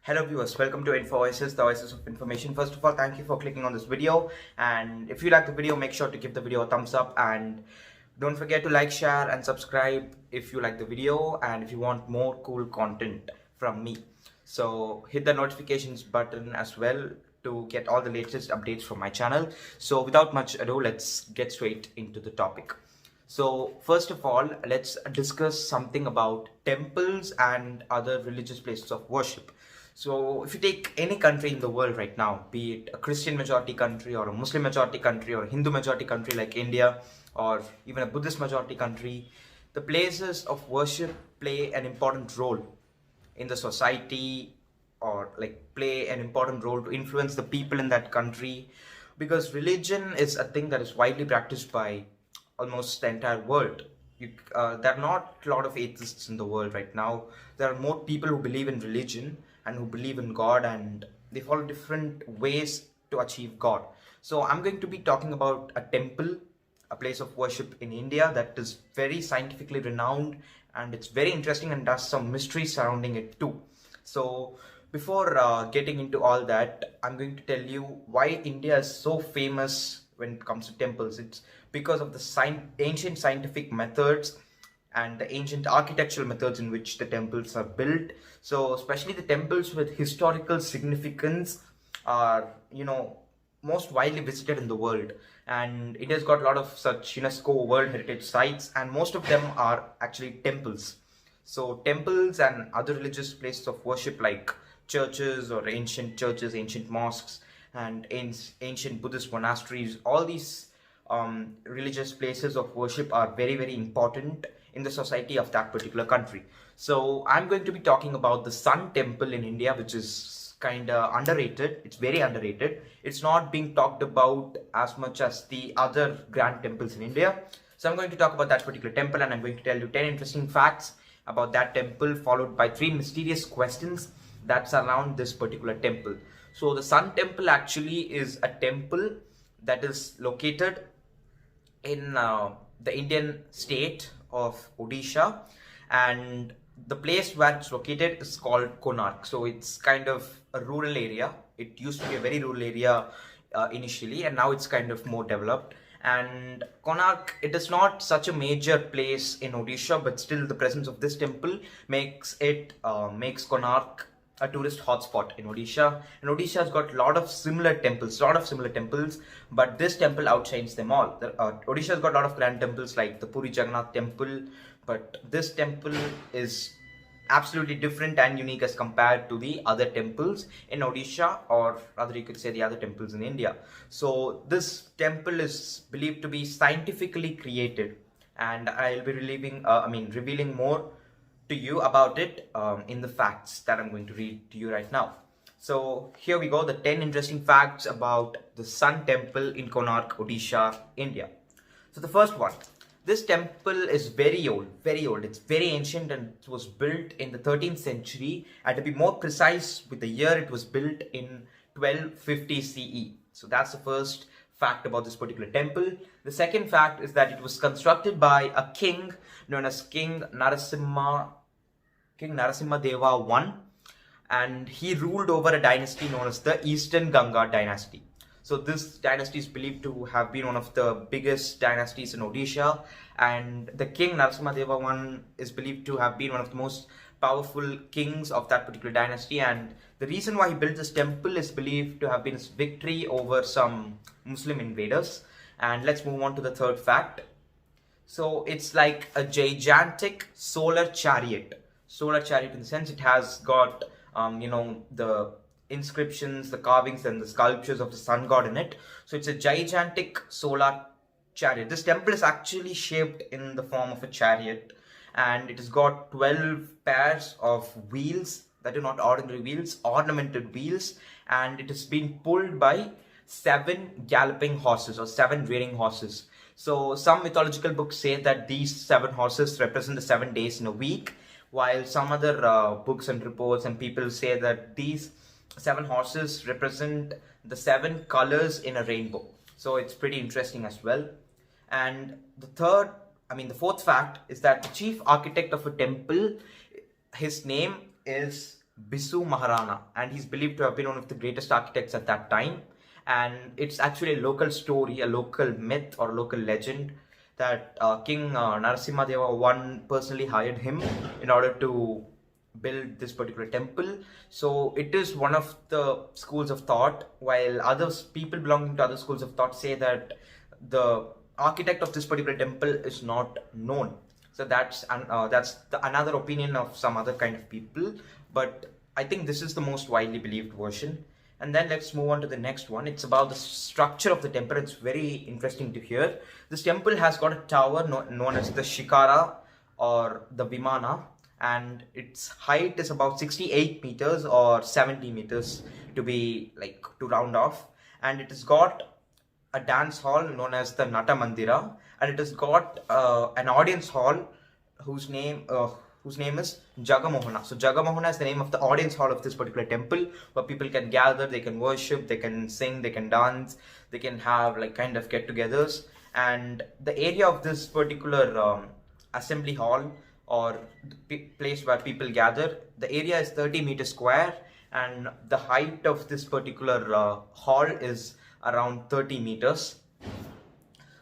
Hello viewers, welcome to Info Voices, the voices of information. First of all, thank you for clicking on this video, and if you like the video, make sure to give the video a thumbs up and don't forget to like, share and subscribe if you like the video and if you want more cool content from me. So hit the notifications button as well to get all the latest updates from my channel. So without much ado, let's get straight into the topic. So first of all, let's discuss something about temples and other religious places of worship. So if you take any country in the world right now, be it a Christian majority country or a Muslim majority country or a Hindu majority country like India or even a Buddhist majority country, the places of worship play an important role in the society or play an important role to influence the people in that country, because religion is a thing that is widely practiced by almost the entire world. There are not a lot of atheists in the world right now. There are more people who believe in religion and who believe in God, and they follow different ways to achieve God. So I'm going to be talking about a temple, a place of worship in India that is very scientifically renowned, and it's very interesting and does some mystery surrounding it too. So before getting into all that, I'm going to tell you why India is so famous when it comes to temples. It's because of the ancient scientific methods and the ancient architectural methods in which the temples are built. So especially the temples with historical significance are, most widely visited in the world. And it has got a lot of such UNESCO World Heritage Sites, and most of them are actually temples. So temples and other religious places of worship like churches or ancient churches, ancient mosques, and ancient Buddhist monasteries, all these religious places of worship are very, very important in the society of that particular country. So I'm going to be talking about the Sun Temple in India, which is kind of underrated. It's very underrated. It's not being talked about as much as the other grand temples in India. So I'm going to talk about that particular temple, and I'm going to tell you 10 interesting facts about that temple, followed by 3 mysterious questions that surround this particular temple. So the Sun Temple actually is a temple that is located in the Indian state of Odisha, and the place where it's located is called Konark. So it's kind of a rural area. It used to be a very rural area initially, and now it's kind of more developed. And Konark, it is not such a major place in Odisha, but still the presence of this temple makes Konark a tourist hotspot in Odisha. And Odisha has got a lot of similar temples, but this temple outshines them all. Odisha has got a lot of grand temples like the Puri Jagannath temple, but this temple is absolutely different and unique as compared to the other temples in Odisha, or rather you could say the other temples in India. So this temple is believed to be scientifically created, and I'll be revealing more to you about it in the facts that I'm going to read to you right now. So here we go, the 10 interesting facts about the Sun Temple in Konark, Odisha, India. So the first one, this temple is very old, it's very ancient, and it was built in the 13th century, and to be more precise with the year, it was built in 1250 CE. So that's the first fact about this particular temple. The second fact is that it was constructed by a king known as King Narasimha Deva I, and he ruled over a dynasty known as the Eastern Ganga dynasty. So this dynasty is believed to have been one of the biggest dynasties in Odisha, and the King Narasimha Deva I is believed to have been one of the most powerful kings of that particular dynasty, and the reason why he built this temple is believed to have been his victory over some Muslim invaders. And let's move on to the third fact. So it's like a gigantic solar chariot in the sense it has got the inscriptions, the carvings and the sculptures of the sun god in it. So it's a gigantic solar chariot. This temple is actually shaped in the form of a chariot, and it has got 12 pairs of wheels that are not ordinary wheels, ornamented wheels, and it has been pulled by 7 galloping horses or 7 rearing horses. So some mythological books say that these 7 horses represent the 7 days in a week, while some other books and reports and people say that these 7 horses represent the 7 colors in a rainbow. So it's pretty interesting as well. And the fourth fact is that the chief architect of a temple, his name is Bisu Maharana, and he's believed to have been one of the greatest architects at that time. And it's actually a local story, a local myth or local legend that King Narasimha Deva one personally hired him in order to build this particular temple. So it is one of the schools of thought, while others, people belonging to other schools of thought, say that the architect of this particular temple is not known. So that's another opinion of some other kind of people, but I think this is the most widely believed version. And then let's move on to the next one. It's about the structure of the temple. It's very interesting to hear. This temple has got a tower known as the Shikara or the Vimana, and its height is about 68 meters or 70 meters to be to round off. And it has got a dance hall known as the Nata Mandira, and it has got an audience hall whose name is Jagamohana. So Jagamohana is the name of the audience hall of this particular temple, where people can gather, they can worship, they can sing, they can dance, they can have kind of get-togethers. And the area of this particular assembly hall or place where people gather, the area is 30 meters square, and the height of this particular hall is around 30 meters.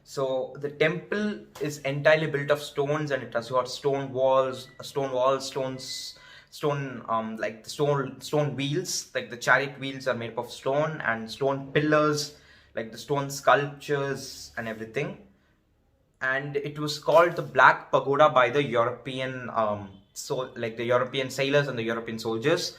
So the temple is entirely built of stones, and it has got stone walls, stone wheels, like the chariot wheels are made up of stone, and stone pillars, like the stone sculptures and everything. And it was called the Black Pagoda by the European the European sailors and the European soldiers,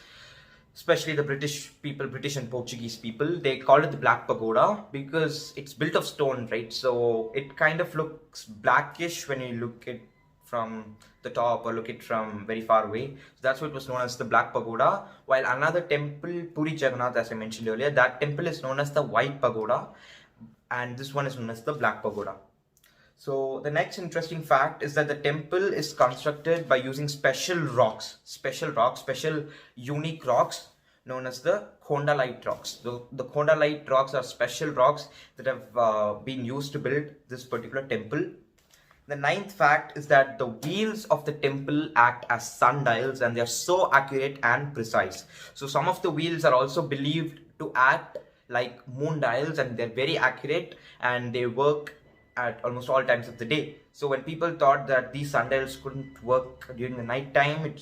especially the British people, British and Portuguese people. They called it the Black Pagoda because it's built of stone, right? So it kind of looks blackish when you look at from the top or look at from very far away. So that's what was known as the Black Pagoda. While another temple, Puri Jagannath, as I mentioned earlier, that temple is known as the White Pagoda, and this one is known as the Black Pagoda. So the next interesting fact is that the temple is constructed by using special unique rocks known as the Kondalite rocks. The Kondalite rocks are special rocks that have been used to build this particular temple. The ninth fact is that the wheels of the temple act as sundials, and they are so accurate and precise. So some of the wheels are also believed to act like moon dials, and they're very accurate, and they work at almost all times of the day. So when people thought that these sundials couldn't work during the night time,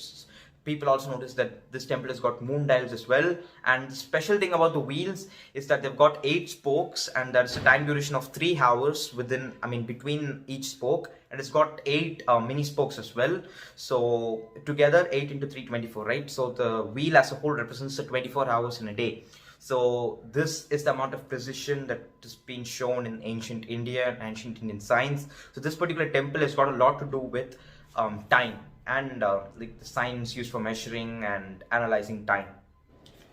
people also noticed that this temple has got moon dials as well. And the special thing about the wheels is that they've got 8 spokes, and there's a time duration of 3 hours between each spoke, and it's got 8 mini spokes as well. So together 8 into 3, 24, right? So the wheel as a whole represents the 24 hours in a day. So this is the amount of precision that has been shown in ancient India and ancient Indian science. So this particular temple has got a lot to do with time and the science used for measuring and analyzing time.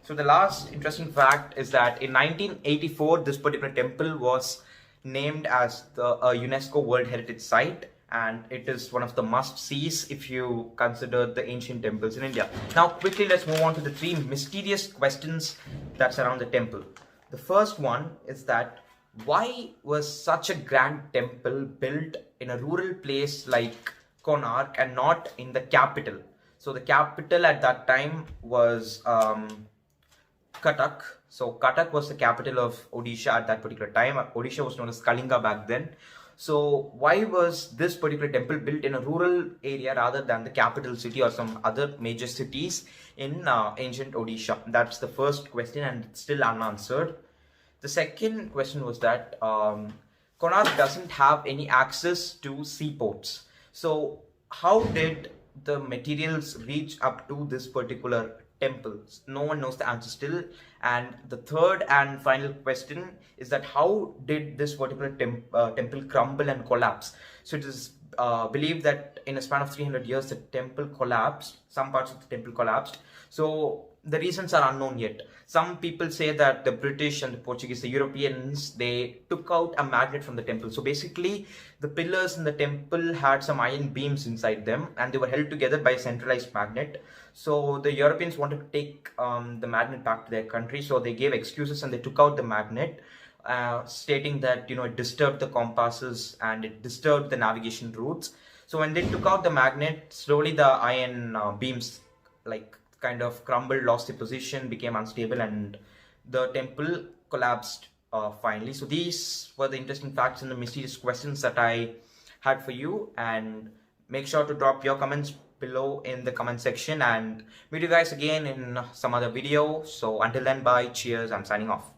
So the last interesting fact is that in 1984, this particular temple was named as the UNESCO World Heritage Site, and it is one of the must-sees if you consider the ancient temples in India. Now quickly let's move on to the 3 mysterious questions that surround the temple. The first one is that why was such a grand temple built in a rural place like Konark and not in the capital? So the capital at that time was Cuttack. So Cuttack was the capital of Odisha at that particular time. Odisha was known as Kalinga back then. So why was this particular temple built in a rural area rather than the capital city or some other major cities in ancient Odisha? That's the first question, and it's still unanswered. The second question was that Konark doesn't have any access to seaports. So how did the materials reach up to this particular temple? No one knows the answer still. And the third and final question is that how did this particular temple crumble and collapse? So it is believed that in a span of 300 years the temple collapsed, some parts of the temple collapsed. So the reasons are unknown yet. Some people say that the British and the Portuguese, the Europeans, they took out a magnet from the temple. So basically the pillars in the temple had some iron beams inside them, and they were held together by a centralized magnet. So the Europeans wanted to take the magnet back to their country, so they gave excuses and they took out the magnet, stating that it disturbed the compasses and it disturbed the navigation routes. So when they took out the magnet, slowly the iron beams kind of crumbled, lost its position, became unstable, and the temple collapsed finally. So these were the interesting facts and the mysterious questions that I had for you. And make sure to drop your comments below in the comment section, and meet you guys again in some other video. So until then, bye, cheers, I'm signing off.